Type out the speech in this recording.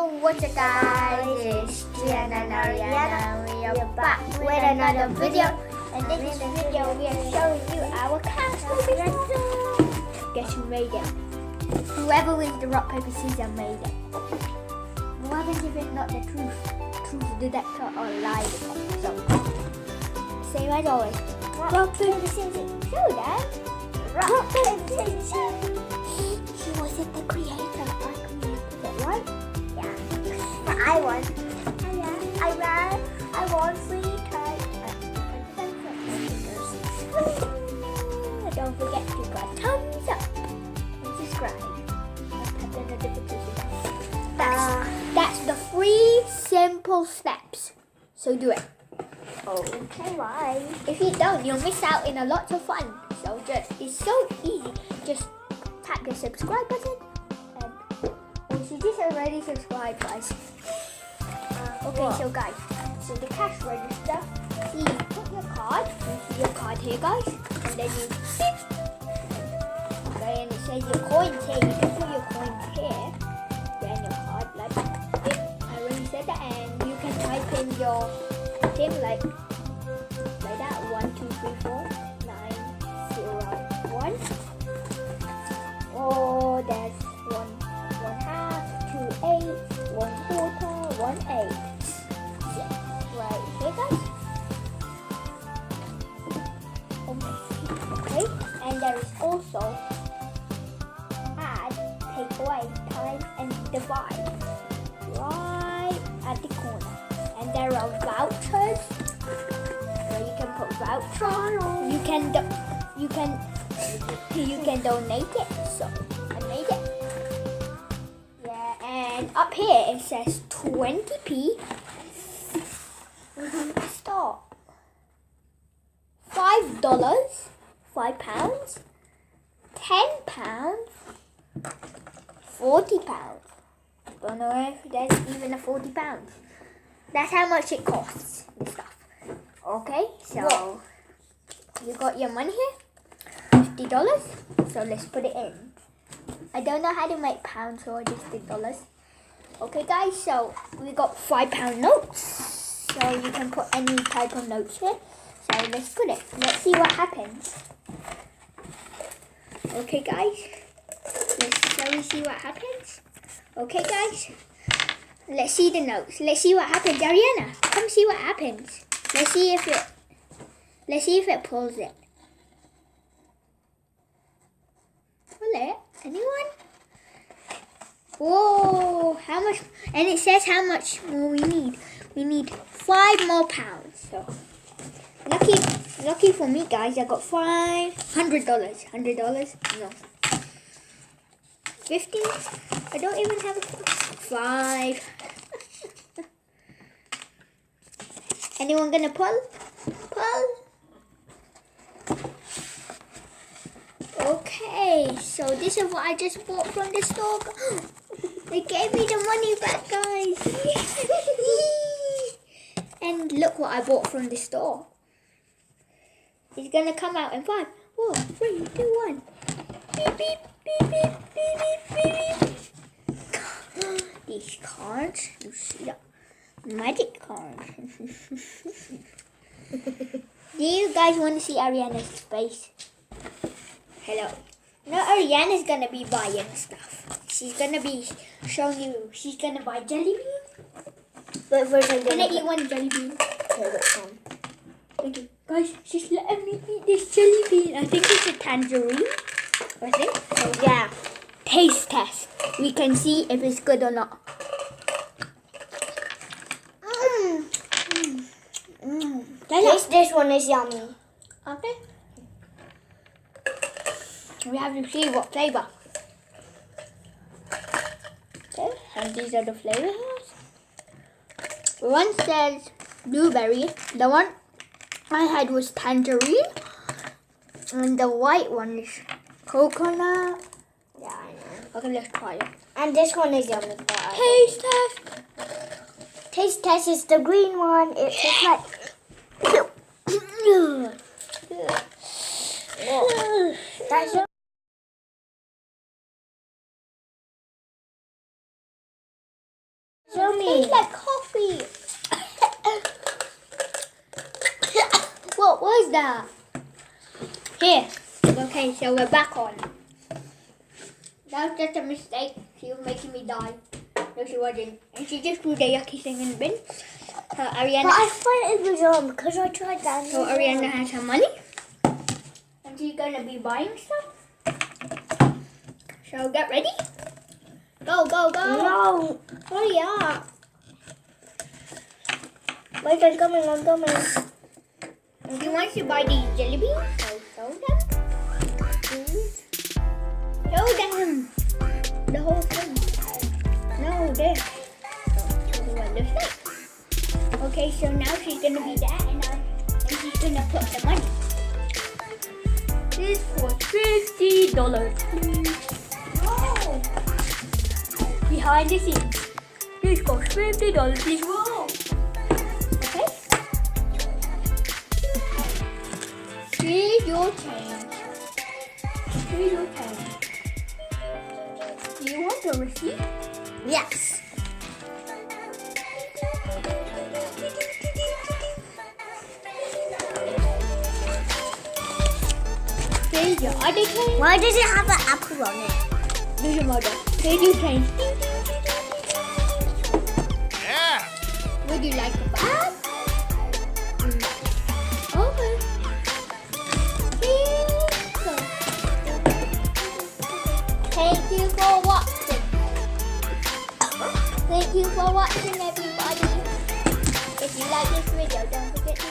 What's up guys, it's Gian and Ariana. We are back with another video, and in this video we are showing you our castle getting made it. Whoever wins the rock, paper, scissors made it. What happens if it's not the truth detector or lie detector? So, same as always. Rock, paper, scissors. Show them. Rock, paper, scissors. She wasn't the creator. Right? Yeah. I won. I won 3 times. Don't forget to give a thumbs up and subscribe. And tap the notification bell. That's the 3 simple steps. So do it. Okay, why? If you don't, you'll miss out in a lot of fun. So it's so easy. Just tap the subscribe button. She just already subscribed, guys. Okay, so guys, so the cash register, you put your card, you see your card here, guys, and then you beep. Okay, and it says your coins here. You can put your coins here, then your card like beep. I already said that, and you can type in your thing like that. 1, 2, 3, 4, 9, 0, 1. Oh, that's 1. 8, 1 quarter, 1 8. Yeah, right here, guys. Okay, and there is also add, take away, times, and divide right at the corner. And there are vouchers where you can put vouchers. You can donate it. So I made it. And up here it says 20p. Start. $5, £5, £10, £40. Don't know if there's even a £40. That's how much it costs. This stuff. Okay, so you got your money here. $50. So let's put it in. I don't know how to make pounds, so I just did dollars. Okay guys, so we got £5 notes. So you can put any type of notes here. So let's put it. Let's see what happens. Okay guys, shall we see what happens? Okay guys, let's see the notes. Let's see what happens. Ariana, come see what happens. Let's see if it pulls it. Pull it? Anyone? Whoa, how much? And it says how much more we need. We need £5 more. So lucky for me, guys, I got $100. $100? No. 50? I don't even have 5. Anyone gonna pull? Pull. Okay, so this is what I just bought from the store. They gave me the money back, guys. And look what I bought from the store. It's gonna come out in 5, 4, 3, 2, 1. Beep, beep, beep, beep, beep, beep, beep. These cards, you see that? Magic cards. Do you guys want to see Ariana's face? Hello. No, Ariana's gonna be buying stuff. She's gonna be showing you. She's gonna buy jelly bean. But first I'm gonna eat one jelly bean. Okay, which one? Thank you. Guys, she's letting me eat this jelly bean. I think it's a tangerine. I think. So yeah. Taste test. We can see if it's good or not. This one is yummy. Okay. We have to see what flavor. Okay, and these are the flavors. One says blueberry. The one I had was tangerine. And the white one is coconut. Yeah, I know. Okay, let's try it. And this one is yummy. Taste test. Taste test is the green one. It tastes like... That's Show It me. tastes like coffee. What was that? Here. Okay, so we're back on. That was just a mistake. She was making me die. No, she wasn't. And she just threw the yucky thing in the bin. So Ariana. But I thought it was on because I tried that. So Ariana has her money. And she's gonna be buying stuff. So get ready. Go, go, go. No. Hurry up. Wait, I'm coming. She wants to buy these jelly beans. So show them. Show them. The whole thing. No, there. So what looks like. Okay, so now she's gonna be there and she's gonna put the money. This was $50. No. Behind the scenes. This costs $50. Please roll. Okay. Here's your change. Here's your change. Do you want a receipt? Yes. Here's your other change. Why does it have an apple on it? Doesn't matter. Here's your change. Yeah. Would you like a bag? Okay. Here you go. Thank you for watching. Thank you for watching, everybody. If you like this video, don't forget to